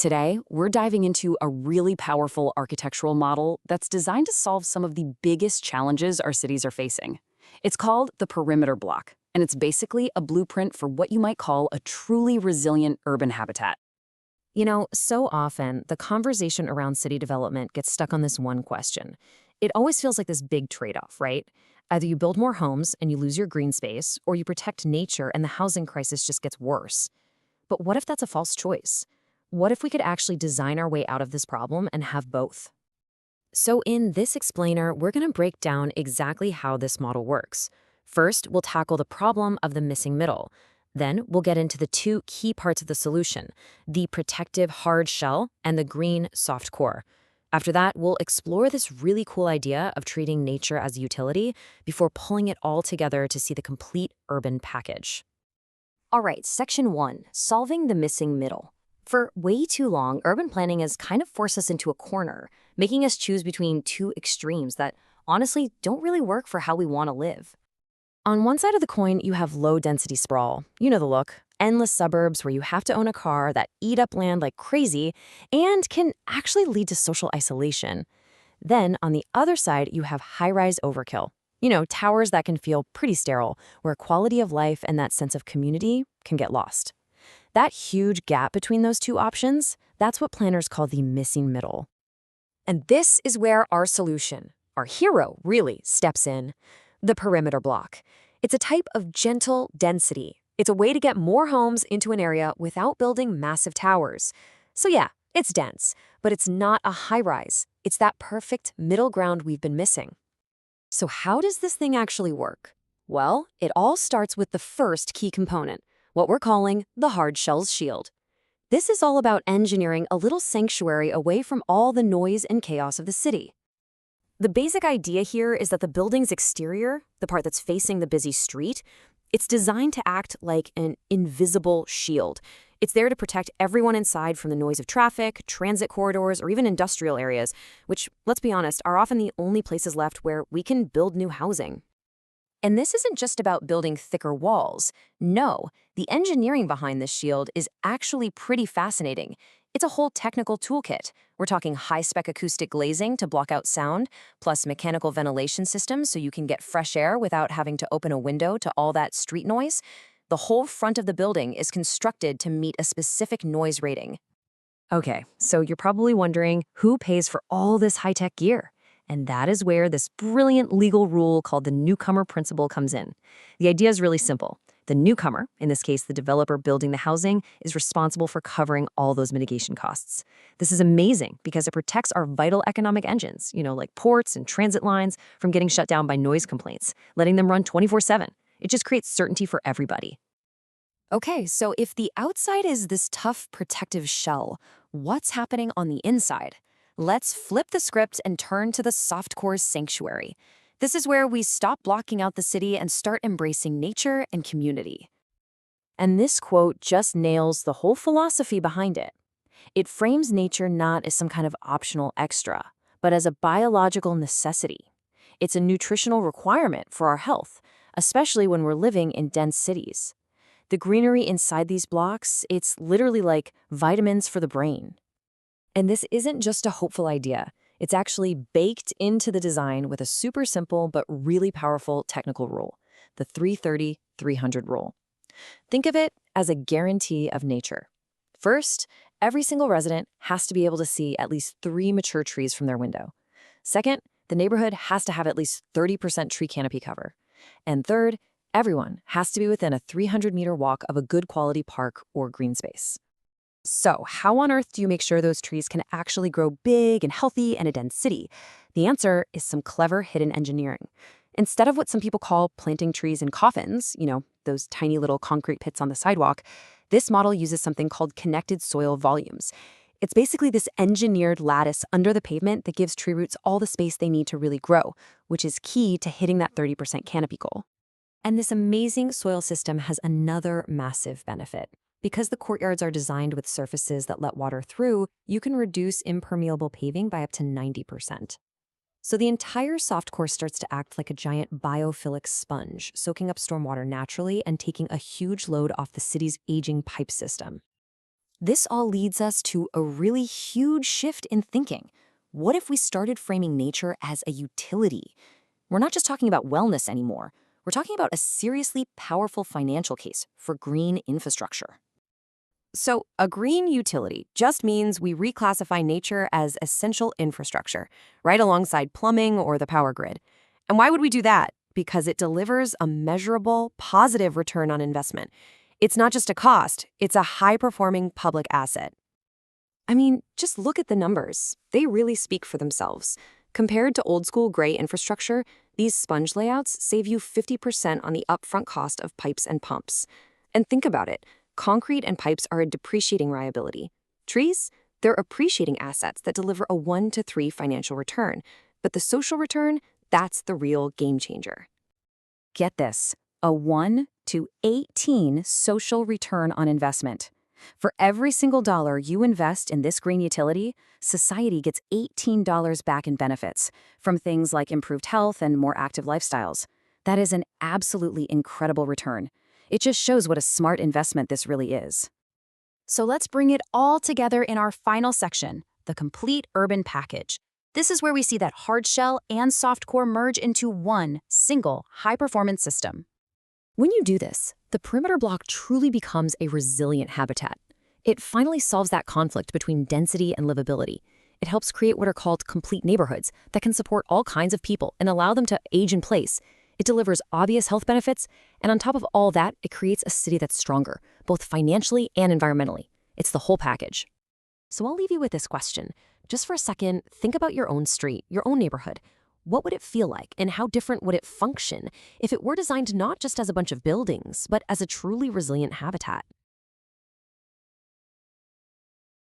Today, we're diving into a really powerful architectural model that's designed to solve some of the biggest challenges our cities are facing. It's called the perimeter block, and it's basically a blueprint for what you might call a truly resilient urban habitat. So often the conversation around city development gets stuck on this one question. It always feels like this big trade-off, right? Either you build more homes and you lose your green space, or you protect nature and the housing crisis just gets worse. But what if that's a false choice? What if we could actually design our way out of this problem and have both? So in this explainer, we're going to break down exactly how this model works. First, we'll tackle the problem of the missing middle. Then we'll get into the two key parts of the solution, the protective hard shell and the green soft core. After that, we'll explore this really cool idea of treating nature as a utility before pulling it all together to see the complete urban package. All right, section 1, solving the missing middle. For way too long, urban planning has kind of forced us into a corner, making us choose between two extremes that honestly don't really work for how we want to live. On one side of the coin, you have low-density sprawl. You know the look. Endless suburbs where you have to own a car that eat up land like crazy and can actually lead to social isolation. Then, on the other side, you have high-rise overkill. Towers that can feel pretty sterile, where quality of life and that sense of community can get lost. That huge gap between those two options, that's what planners call the missing middle. And this is where our solution, our hero, really steps in. The perimeter block. It's a type of gentle density. It's a way to get more homes into an area without building massive towers. So yeah, it's dense, but it's not a high-rise. It's that perfect middle ground we've been missing. So how does this thing actually work? Well, it all starts with the first key component, what we're calling the hard shell's shield. This is all about engineering a little sanctuary away from all the noise and chaos of the city. The basic idea here is that the building's exterior, the part that's facing the busy street, it's designed to act like an invisible shield. It's there to protect everyone inside from the noise of traffic, transit corridors, or even industrial areas, which, let's be honest, are often the only places left where we can build new housing. And this isn't just about building thicker walls. No, the engineering behind this shield is actually pretty fascinating. It's a whole technical toolkit. We're talking high-spec acoustic glazing to block out sound, plus mechanical ventilation systems so you can get fresh air without having to open a window to all that street noise. The whole front of the building is constructed to meet a specific noise rating. Okay, so you're probably wondering who pays for all this high-tech gear? And that is where this brilliant legal rule called the newcomer principle comes in. The idea is really simple. The newcomer, in this case the developer building the housing, is responsible for covering all those mitigation costs. This is amazing because it protects our vital economic engines, like ports and transit lines, from getting shut down by noise complaints, letting them run 24/7. It just creates certainty for everybody. Okay, so if the outside is this tough protective shell, what's happening on the inside? Let's flip the script and turn to the softcore sanctuary. This is where we stop blocking out the city and start embracing nature and community. And this quote just nails the whole philosophy behind it. It frames nature not as some kind of optional extra, but as a biological necessity. It's a nutritional requirement for our health, especially when we're living in dense cities. The greenery inside these blocks, it's literally like vitamins for the brain. And this isn't just a hopeful idea. It's actually baked into the design with a super simple but really powerful technical rule, the 330-300 rule. Think of it as a guarantee of nature. First, every single resident has to be able to see at least 3 mature trees from their window. Second, the neighborhood has to have at least 30% tree canopy cover. And third, everyone has to be within a 300-meter walk of a good quality park or green space. So, how on earth do you make sure those trees can actually grow big and healthy in a dense city? The answer is some clever hidden engineering. Instead of what some people call planting trees in coffins, those tiny little concrete pits on the sidewalk, this model uses something called connected soil volumes. It's basically this engineered lattice under the pavement that gives tree roots all the space they need to really grow, which is key to hitting that 30% canopy goal. And this amazing soil system has another massive benefit. Because the courtyards are designed with surfaces that let water through, you can reduce impermeable paving by up to 90%. So the entire soft core starts to act like a giant biophilic sponge, soaking up stormwater naturally and taking a huge load off the city's aging pipe system. This all leads us to a really huge shift in thinking. What if we started framing nature as a utility? We're not just talking about wellness anymore. We're talking about a seriously powerful financial case for green infrastructure. So, a green utility just means we reclassify nature as essential infrastructure, right alongside plumbing or the power grid. And why would we do that? Because it delivers a measurable, positive return on investment. It's not just a cost, it's a high-performing public asset. I mean, just look at the numbers. They really speak for themselves. Compared to old-school gray infrastructure, these sponge layouts save you 50% on the upfront cost of pipes and pumps. And think about it. Concrete and pipes are a depreciating liability. Trees, they're appreciating assets that deliver a 1 to 3 financial return. But the social return, that's the real game changer. Get this, a 1 to 18 social return on investment. For every single dollar you invest in this green utility, society gets $18 back in benefits from things like improved health and more active lifestyles. That is an absolutely incredible return. It just shows what a smart investment this really is. So let's bring it all together in our final section, the complete urban package. This is where we see that hard shell and soft core merge into one single high-performance system. When you do this, the perimeter block truly becomes a resilient habitat. It finally solves that conflict between density and livability. It helps create what are called complete neighborhoods that can support all kinds of people and allow them to age in place. It delivers obvious health benefits, and on top of all that, it creates a city that's stronger, both financially and environmentally. It's the whole package. So I'll leave you with this question. Just for a second, think about your own street, your own neighborhood. What would it feel like, and how different would it function if it were designed not just as a bunch of buildings, but as a truly resilient habitat?